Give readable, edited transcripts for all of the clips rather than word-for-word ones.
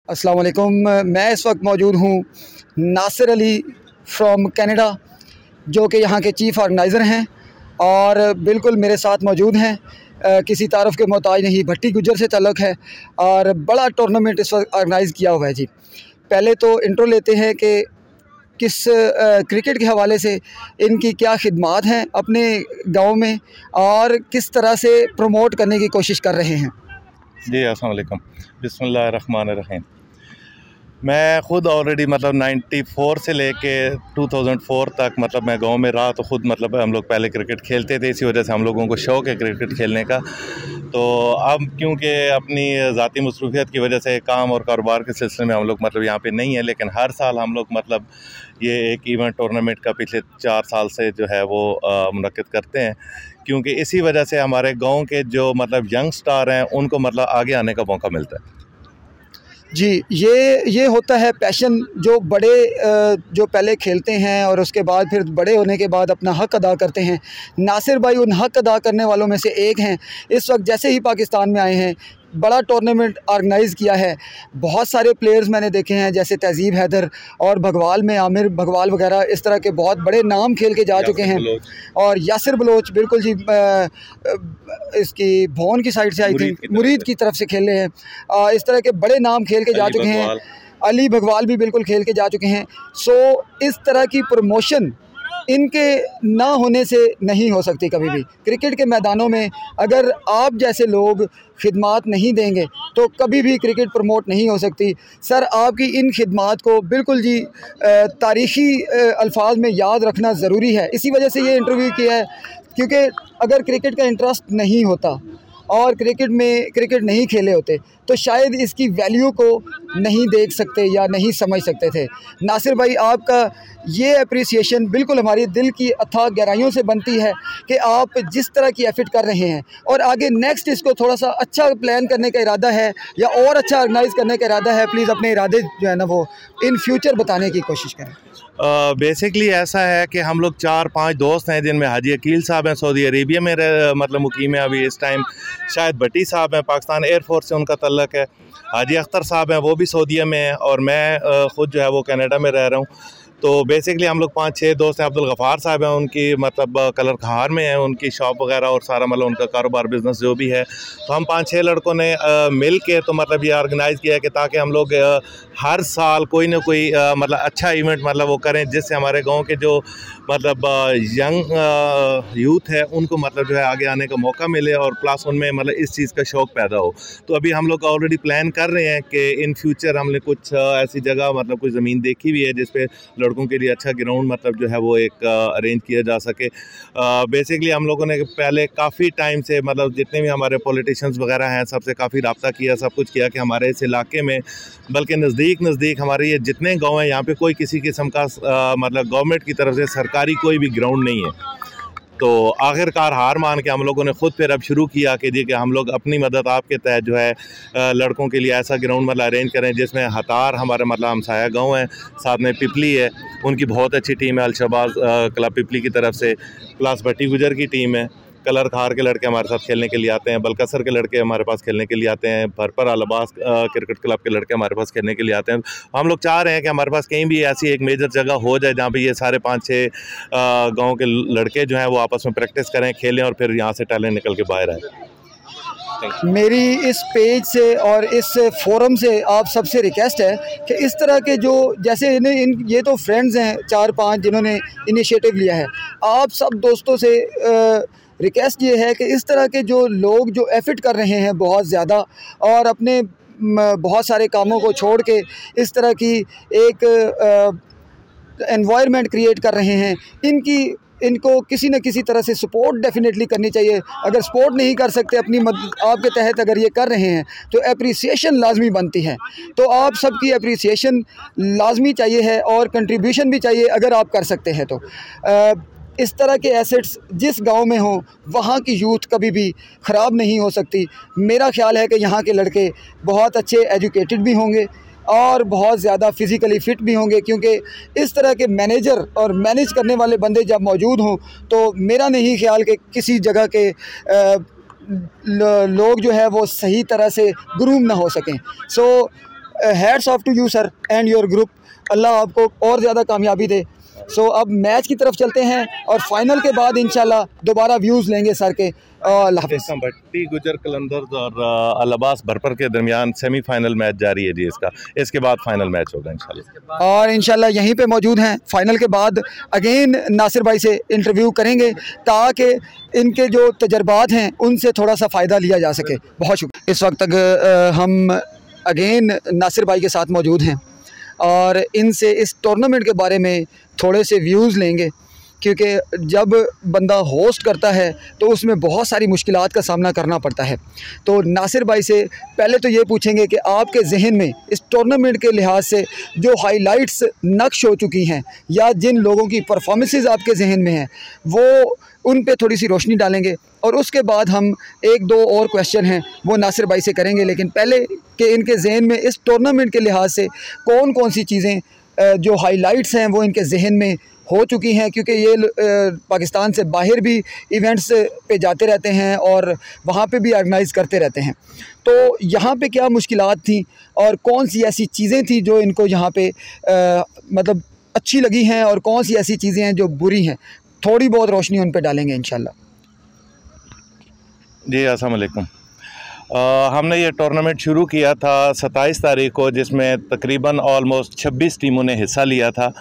अस्सलाम वालेकुम। मैं इस वक्त मौजूद हूँ नासिर अली फ्रॉम कनाडा, जो कि यहाँ के चीफ़ ऑर्गेनाइज़र हैं और बिल्कुल मेरे साथ मौजूद हैं। किसी तारफ़ के मोहताज नहीं, भट्टी गुज्जर से ताल्लुक़ है और बड़ा टूर्नामेंट इस वक्त ऑर्गेनाइज़ किया हुआ है जी। पहले तो इंट्रो लेते हैं कि किस क्रिकेट के हवाले से इनकी क्या खिदमात हैं अपने गाँव में और किस तरह से प्रमोट करने की कोशिश कर रहे हैं। जी अस्सलाम वालेकुम, बिस्मिल्लाहिर्रहमानिर्रहीम। मैं ख़ुद ऑलरेडी 94 से लेके 2004 तक मैं गांव में रहा, तो ख़ुद हम लोग पहले क्रिकेट खेलते थे। इसी वजह से हम लोगों को शौक़ है क्रिकेट खेलने का। तो अब क्योंकि अपनी ज़ाती मसरूफियत की वजह से काम और कारोबार के सिलसिले में हम लोग यहाँ पे नहीं है, लेकिन हर साल हम लोग ये एक इवेंट टूर्नामेंट का पिछले 4 साल से जो है वो मुनक्किद करते हैं, क्योंकि इसी वजह से हमारे गांव के जो यंग स्टार हैं उनको आगे आने का मौका मिलता है। जी, ये होता है पैशन। जो बड़े जो पहले खेलते हैं और उसके बाद फिर बड़े होने के बाद अपना हक़ अदा करते हैं। नासिर भाई उन हक़ अदा करने वालों में से एक हैं। इस वक्त जैसे ही पाकिस्तान में आए हैं, बड़ा टूर्नामेंट ऑर्गेनाइज़ किया है। बहुत सारे प्लेयर्स मैंने देखे हैं, जैसे तहज़ीब हैदर और भगवाल में आमिर भगवाल वगैरह, इस तरह के बहुत बड़े नाम खेल के जा चुके हैं। और यासिर बलोच बिल्कुल जी, इसकी भोन की साइड से आई थी, मुरीद की तरफ से खेल रहे हैं। इस तरह के बड़े नाम खेल के जा चुके हैं। अली भगवाल भी बिल्कुल खेल के जा चुके हैं। सो इस तरह की प्रमोशन इनके ना होने से नहीं हो सकती कभी भी। क्रिकेट के मैदानों में अगर आप जैसे लोग खिदमात नहीं देंगे तो कभी भी क्रिकेट प्रमोट नहीं हो सकती। सर, आपकी इन खिदमात को बिल्कुल जी तारीख़ी अल्फाज में याद रखना ज़रूरी है। इसी वजह से ये इंटरव्यू किया है, क्योंकि अगर क्रिकेट का इंटरेस्ट नहीं होता और क्रिकेट नहीं खेले होते तो शायद इसकी वैल्यू को नहीं देख सकते या नहीं समझ सकते थे। नासिर भाई, आपका ये अप्रिसिएशन बिल्कुल हमारी दिल की अथाह गहराइयों से बनती है कि आप जिस तरह की एफर्ट कर रहे हैं और आगे नेक्स्ट इसको थोड़ा सा अच्छा प्लान करने का इरादा है या और अच्छा ऑर्गेनाइज़ करने का इरादा है। प्लीज़ अपने इरादे जो है ना वो इन फ्यूचर बताने की कोशिश करें। बेसिकली ऐसा है कि हम लोग 4-5 दोस्त हैं, जिनमें हाजी अकील साहब हैं, सऊदी अरेबिया में मुकीम है अभी इस टाइम। शायद भट्टी साहब हैं, पाकिस्तान एयरफोर्स से उनका तल्लक है। हाजी अख्तर साहब हैं, वो भी सऊदीया में हैं, और मैं ख़ुद जो है वो कनाडा में रह रहा हूँ। तो बेसिकली हम लोग 5-6 दोस्त हैं। अब्दुल गफ़ार साहब हैं, उनकी कलर खार में है उनकी शॉप वगैरह और सारा उनका कारोबार बिज़नेस जो भी है। तो हम 5-6 लड़कों ने मिल के तो ये ऑर्गेनाइज़ किया कि ताकि हम लोग हर साल कोई ना कोई अच्छा इवेंट वो करें, जिससे हमारे गांव के जो यंग यूथ है उनको जो है आगे आने का मौका मिले और प्लस उनमें इस चीज़ का शौक़ पैदा हो। तो अभी हम लोग ऑलरेडी प्लान कर रहे हैं कि इन फ्यूचर हमने कुछ ऐसी जगह कुछ ज़मीन देखी हुई है जिस पे लड़कों के लिए अच्छा ग्राउंड जो है वो एक अरेंज किया जा सके। बेसिकली हम लोगों ने पहले काफ़ी टाइम से जितने भी हमारे पॉलिटिशियंस वगैरह हैं सबसे काफ़ी रब्ता किया, सब कुछ किया कि हमारे इस इलाके में, बल्कि नज़दीक हमारे ये जितने गांव हैं यहाँ पे कोई किसी किस्म का गवर्नमेंट की तरफ से सरकारी कोई भी ग्राउंड नहीं है। तो आखिरकार हार मान के हम लोगों ने ख़ुद फिर अब शुरू किया कि जी कि हम लोग अपनी मदद आपके तहत जो है लड़कों के लिए ऐसा ग्राउंड अरेंज करें जिसमें हतार हमारे हमसाया गांव है, साथ में पिपली है, उनकी बहुत अच्छी टीम है अलशबाज क्लब पिपली की तरफ से, प्लस भट्टी गुजर की टीम है, कलर खार के लड़के हमारे साथ खेलने के लिए आते हैं, बलकसर के लड़के हमारे पास खेलने के लिए आते हैं, भरपर अलबास क्रिकेट क्लब के लड़के हमारे पास खेलने के लिए आते हैं। हम लोग चाह रहे हैं कि हमारे पास कहीं भी ऐसी एक मेजर जगह हो जाए जहाँ पे ये सारे 5-6 गांव के लड़के जो हैं वो आपस में प्रैक्टिस करें, खेलें और फिर यहाँ से टैलेंट निकल के बाहर आए। मेरी इस पेज से और इस फोरम से आप सबसे रिक्वेस्ट है कि इस तरह के जो जैसे ये तो फ्रेंड्स हैं 4-5 जिन्होंने इनिशिएटिव लिया है, आप सब दोस्तों से रिक्वेस्ट ये है कि इस तरह के जो लोग जो एफर्ट कर रहे हैं बहुत ज़्यादा और अपने बहुत सारे कामों को छोड़ के इस तरह की एक एनवायरनमेंट क्रिएट कर रहे हैं, इनको किसी न किसी तरह से सपोर्ट डेफिनेटली करनी चाहिए। अगर सपोर्ट नहीं कर सकते अपनी मदद आपके तहत अगर ये कर रहे हैं तो एप्रिसिएशन लाजमी बनती है। तो आप सबकी एप्रिसिएशन लाजमी चाहिए है और कंट्रीब्यूशन भी चाहिए अगर आप कर सकते हैं तो। इस तरह के एसेट्स जिस गांव में हों वहाँ की यूथ कभी भी ख़राब नहीं हो सकती। मेरा ख्याल है कि यहाँ के लड़के बहुत अच्छे एजुकेटेड भी होंगे और बहुत ज़्यादा फ़िज़िकली फ़िट भी होंगे, क्योंकि इस तरह के मैनेजर और मैनेज करने वाले बंदे जब मौजूद हों तो मेरा नहीं ख्याल कि किसी जगह के लोग जो है वो सही तरह से ग्रूम ना हो सकें। So hats off to you sir and your group, Allah आपको और ज़्यादा कामयाबी दे। सो अब मैच की तरफ चलते हैं और फाइनल के बाद इंशाल्लाह दोबारा व्यूज़ लेंगे सर के। अल्लाह हाफ़िज़। भट्टी गुजर कलंदर्स और अल अब्बास भरपर के दरमियान सेमीफाइनल मैच जारी है जी इसका, इसके बाद फाइनल मैच होगा इंशाल्लाह। और इंशाल्लाह यहीं पे मौजूद हैं। फाइनल के बाद अगेन नासिर भाई से इंटरव्यू करेंगे ताकि इनके जो तजर्बात हैं उनसे थोड़ा सा फ़ायदा लिया जा सके। बहुत शुक्रिया। इस वक्त तक हम अगेन नासिर भाई के साथ मौजूद हैं और इनसे इस टूर्नामेंट के बारे में थोड़े से व्यूज़ लेंगे, क्योंकि जब बंदा होस्ट करता है तो उसमें बहुत सारी मुश्किलात का सामना करना पड़ता है। तो नासिर भाई से पहले तो ये पूछेंगे कि आपके जहन में इस टूर्नामेंट के लिहाज से जो हाइलाइट्स नक्श हो चुकी हैं या जिन लोगों की परफॉर्मेंसेस आपके जहन में हैं वो उन पे थोड़ी सी रोशनी डालेंगे और उसके बाद हम एक दो और क्वेश्चन हैं वो नासिर भाई से करेंगे। लेकिन पहले कि इनके जहन में इस टूर्नामेंट के लिहाज से कौन कौन सी चीज़ें जो हाइलाइट्स हैं वो इनके जहन में हो चुकी हैं, क्योंकि ये पाकिस्तान से बाहर भी इवेंट्स पे जाते रहते हैं और वहाँ पे भी ऑर्गेनाइज़ करते रहते हैं। तो यहाँ पे क्या मुश्किलात थी और कौन सी ऐसी चीज़ें थी जो इनको यहाँ पे मतलब अच्छी लगी हैं और कौन सी ऐसी चीज़ें हैं जो बुरी हैं, थोड़ी बहुत रोशनी उन पे डालेंगे इंशाल्लाह। जी अस्सलाम वालेकुम। हमने ये टूर्नामेंट शुरू किया था 27 तारीख को, जिसमें तकरीबन ऑलमोस्ट 26 टीमों ने हिस्सा लिया था।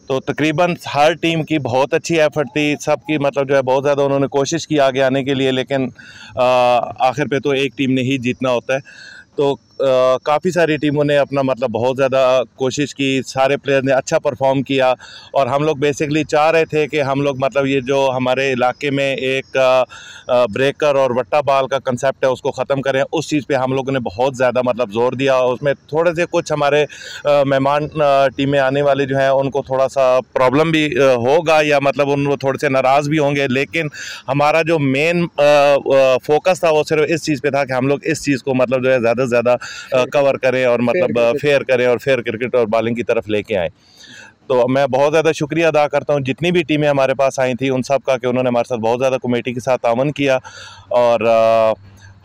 तो तकरीबन हर टीम की बहुत अच्छी एफर्ट थी, सबकी मतलब जो है बहुत ज़्यादा उन्होंने कोशिश की आगे आने के लिए, लेकिन आखिर पे तो एक टीम ने ही जीतना होता है। तो काफ़ी सारी टीमों ने अपना मतलब बहुत ज़्यादा कोशिश की, सारे प्लेयर ने अच्छा परफॉर्म किया और हम लोग बेसिकली चाह रहे थे कि हम लोग मतलब ये जो हमारे इलाके में एक ब्रेकर और वट्टा बाल का कंसेप्ट है उसको ख़त्म करें। उस चीज़ पे हम लोगों ने बहुत ज़्यादा मतलब ज़ोर दिया। उसमें थोड़े से कुछ हमारे मेहमान टीमें आने वाले जो हैं उनको थोड़ा सा प्रॉब्लम भी होगा या मतलब उन थोड़े से नाराज़ भी होंगे, लेकिन हमारा जो मेन फोकस था वो सिर्फ इस चीज़ पे था कि हम लोग इस चीज़ को मतलब जो है ज़्यादा से ज़्यादा कवर करें और मतलब फेयर करें और फेयर क्रिकेट और बॉलिंग की तरफ लेके आएँ। तो मैं बहुत ज़्यादा शुक्रिया अदा करता हूँ जितनी भी टीमें हमारे पास आई थी उन सब का, कि उन्होंने हमारे साथ बहुत ज़्यादा कमेटी के साथ तावन किया और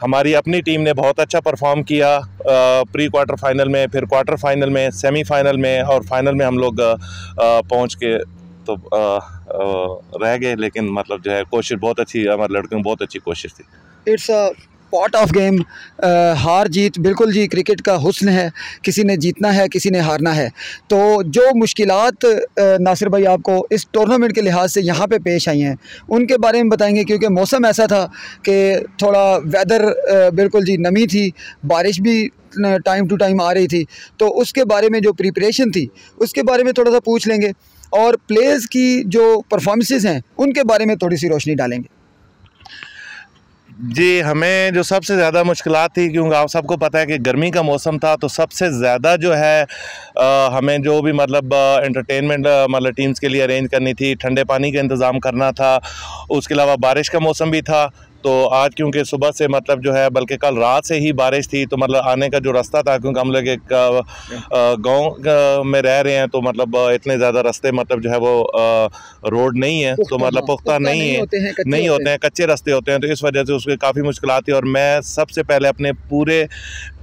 हमारी अपनी टीम ने बहुत अच्छा परफॉर्म किया प्री क्वार्टर फाइनल में, फिर क्वार्टर फाइनल में, सेमीफाइनल में और फाइनल में हम लोग पहुँच के तो रह गए, लेकिन मतलब जो है कोशिश बहुत अच्छी, हमारे लड़कों की बहुत अच्छी कोशिश थी। It's a part of game, हार जीत बिल्कुल जी क्रिकेट का हुस्न है, किसी ने जीतना है किसी ने हारना है। तो जो मुश्किलात नासिर भाई आपको इस टूर्नामेंट के लिहाज से यहाँ पे पेश आई हैं उनके बारे में बताएंगे, क्योंकि मौसम ऐसा था कि थोड़ा वेदर बिल्कुल जी नमी थी, बारिश भी टाइम टू टाइम आ रही थी, तो उसके बारे में जो प्रिपरेशन थी उसके बारे में थोड़ा सा पूछ लेंगे और प्लेयर्स की जो परफॉर्मेंसेस हैं उनके बारे में थोड़ी सी रोशनी डालेंगे। जी, हमें जो सबसे ज़्यादा मुश्किलात थी, क्योंकि आप सबको पता है कि गर्मी का मौसम था, तो सबसे ज़्यादा जो है हमें जो भी मतलब एंटरटेनमेंट मतलब टीम्स के लिए अरेंज करनी थी, ठंडे पानी का इंतज़ाम करना था, उसके अलावा बारिश का मौसम भी था। तो आज क्योंकि सुबह से मतलब जो है बल्कि कल रात से ही बारिश थी, तो मतलब आने का जो रास्ता था, क्योंकि हम लोग एक गांव में रह रहे हैं, तो मतलब इतने ज़्यादा रास्ते मतलब जो है वो रोड नहीं है, तो मतलब पुख्ता नहीं होते हैं, कच्चे रास्ते होते हैं, तो इस वजह से उसकी काफ़ी मुश्किलात थी। और मैं सबसे पहले अपने पूरे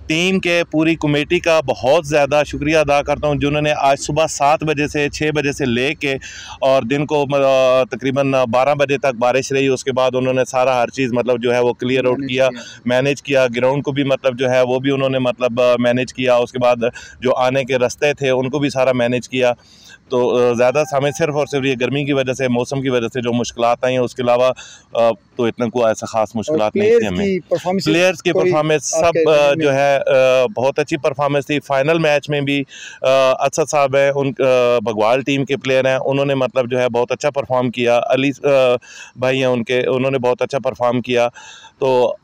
टीम के पूरी कमेटी का बहुत ज़्यादा शुक्रिया अदा करता हूं, जिन्होंने आज सुबह 7 बजे से 6 बजे से लेके और दिन को तकरीबन 12 बजे तक बारिश रही, उसके बाद उन्होंने सारा हर चीज़ मतलब जो है वो क्लियर आउट किया, मैनेज किया। ग्राउंड को भी मतलब जो है वो भी उन्होंने मतलब मैनेज किया, उसके बाद जो आने के रास्ते थे उनको भी सारा मैनेज किया। तो ज़्यादा हमें सिर्फ और सिर्फ ये गर्मी की वजह से, मौसम की वजह से जो मुश्किलात आई हैं, उसके अलावा तो इतना कोई ऐसा ख़ास मुश्किलात नहीं थी हमें। प्लेयर्स की परफॉर्मेंस सब जो है बहुत अच्छी परफॉर्मेंस थी। फाइनल मैच में भी असद साहब हैं, उन बगवाल टीम के प्लेयर हैं, उन्होंने मतलब जो है बहुत अच्छा परफॉर्म किया। अली भाई हैं उनके, उन्होंने बहुत अच्छा परफॉर्म किया। तो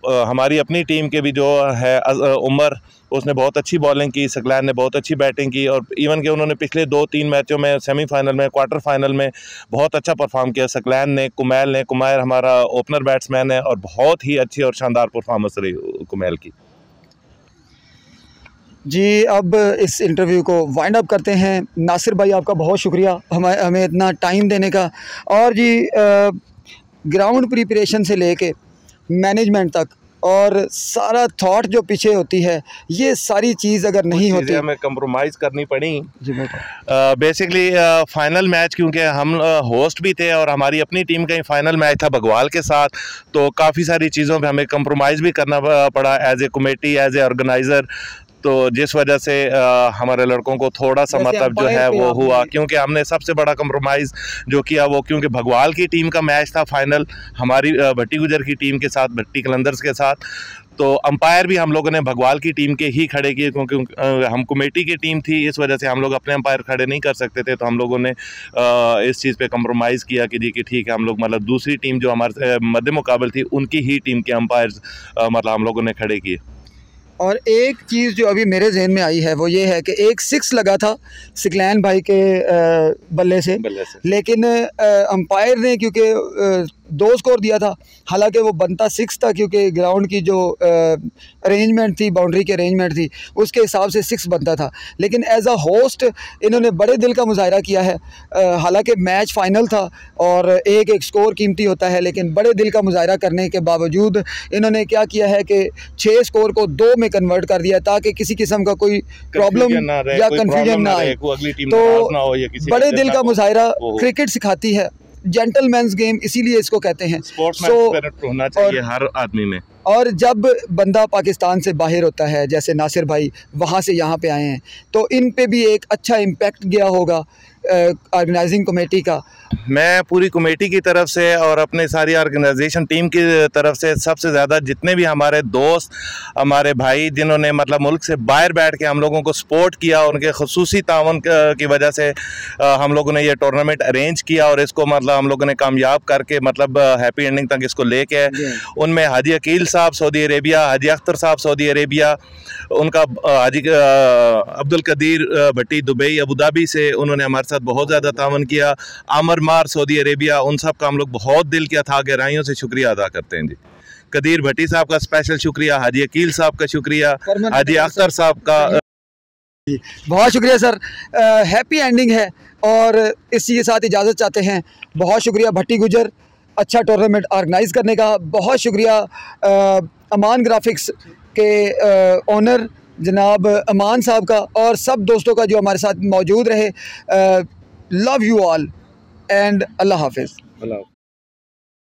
हमारी अपनी टीम के भी जो है उमर, उसने बहुत अच्छी बॉलिंग की, सकलैन ने बहुत अच्छी बैटिंग की, और इवन कि उन्होंने पिछले 2-3 मैचों में, सेमीफाइनल में, क्वार्टर फाइनल में बहुत अच्छा परफॉर्म किया। सकलैन ने, कुमैर हमारा ओपनर बैट्समैन है, और बहुत ही अच्छी और शानदार परफॉर्मेंस रही कुमैर की। जी, अब इस इंटरव्यू को वाइंड अप करते हैं। नासिर भाई आपका बहुत शुक्रिया हमें इतना टाइम देने का, और जी ग्राउंड प्रिपरेशन से लेके मैनेजमेंट तक और सारा थॉट जो पीछे होती है, ये सारी चीज़ अगर नहीं होती, हमें कंप्रोमाइज़ करनी पड़ी। जी बेसिकली फाइनल मैच क्योंकि हम होस्ट भी थे और हमारी अपनी टीम का ही फाइनल मैच था बगवाल के साथ, तो काफ़ी सारी चीज़ों पे हमें कंप्रोमाइज़ भी करना पड़ा as a committee, as a organizer. तो जिस वजह से हमारे लड़कों को थोड़ा सा मतलब जो है वो हुआ, क्योंकि हमने सबसे बड़ा कंप्रोमाइज़ जो किया वो, क्योंकि भगवाल की टीम का मैच था फाइनल हमारी भट्टी गुजर की टीम के साथ, भट्टी कलंदर्स के साथ, तो अंपायर भी हम लोगों ने भगवाल की टीम के ही खड़े किए, क्योंकि हम कमेटी की टीम थी, इस वजह से हम लोग अपने अंपायर खड़े नहीं कर सकते थे। तो हम लोगों ने इस चीज़ पे कंप्रोमाइज़ किया कि जी कि ठीक है, हम लोग मतलब दूसरी टीम जो हमारे मद्दे मुकाबल थी उनकी ही टीम के अंपायर मतलब हम लोगों ने खड़े किए। और एक चीज़ जो अभी मेरे जहन में आई है वो ये है कि एक 6 लगा था सिकलैन भाई के बल्ले से, लेकिन अंपायर ने क्योंकि 2 स्कोर दिया था, हालांकि वो बनता 6 था, क्योंकि ग्राउंड की जो अरेंजमेंट थी, बाउंड्री की अरेंजमेंट थी, उसके हिसाब से 6 बनता था। लेकिन एज अ होस्ट इन्होंने बड़े दिल का मुजाहरा किया है। हालांकि मैच फाइनल था और एक स्कोर कीमती होता है, लेकिन बड़े दिल का मुजाहरा करने के बावजूद इन्होंने क्या किया है कि 6 स्कोर को 2 में कन्वर्ट कर दिया, ताकि किसी किस्म का कोई प्रॉब्लम या कन्फ्यूजन ना आए। तो बड़े दिल का मुजाहरा क्रिकेट सिखाती है, जेंटलमैन्स गेम इसीलिए इसको कहते हैं। होना चाहिए हर आदमी में। और जब बंदा पाकिस्तान से बाहर होता है, जैसे नासिर भाई वहाँ से यहाँ पे आए हैं, तो इन पे भी एक अच्छा इम्पैक्ट गया होगा ऑर्गेनाइजिंग कमेटी का। मैं पूरी कमेटी की तरफ से और अपने सारी ऑर्गेनाइजेशन टीम की तरफ से सबसे ज़्यादा जितने भी हमारे दोस्त, हमारे भाई जिन्होंने मतलब मुल्क से बाहर बैठ के हम लोगों को सपोर्ट किया, उनके खुसूसी तावन की वजह से हम लोगों ने ये टूर्नामेंट अरेंज किया और इसको मतलब हम लोगों ने कामयाब करके मतलब हैप्पी एंडिंग तक इसको लेके, उनमें हाजी अकील साहब सऊदी अरेबिया, हाजी अख्तर साहब सऊदी अरेबिया, उनका हाजी अब्दुल कदीर भट्टी दुबई अबू धाबी से, उन्होंने हमारे साथ बहुत ज़्यादा तावन किया, आमर मार सऊदी अरेबिया, उन सब का हम लोग बहुत दिल किया था, गहराइयों से शुक्रिया अदा करते हैं जी। कदीर भट्टी साहब का स्पेशल शुक्रिया, हाजी अकील साहब का शुक्रिया, हाजी अख्तर साहब का बहुत शुक्रिया सर। हैप्पी एंडिंग है और इसी के साथ इजाज़त चाहते हैं। बहुत शुक्रिया भट्टी गुजर अच्छा टूर्नामेंट ऑर्गेनाइज़ करने का, बहुत शुक्रिया अमान ग्राफिक्स के ओनर जनाब अमान साहब का और सब दोस्तों का जो हमारे साथ मौजूद रहे। लव यू ऑल एंड अल्लाह हाफिज़।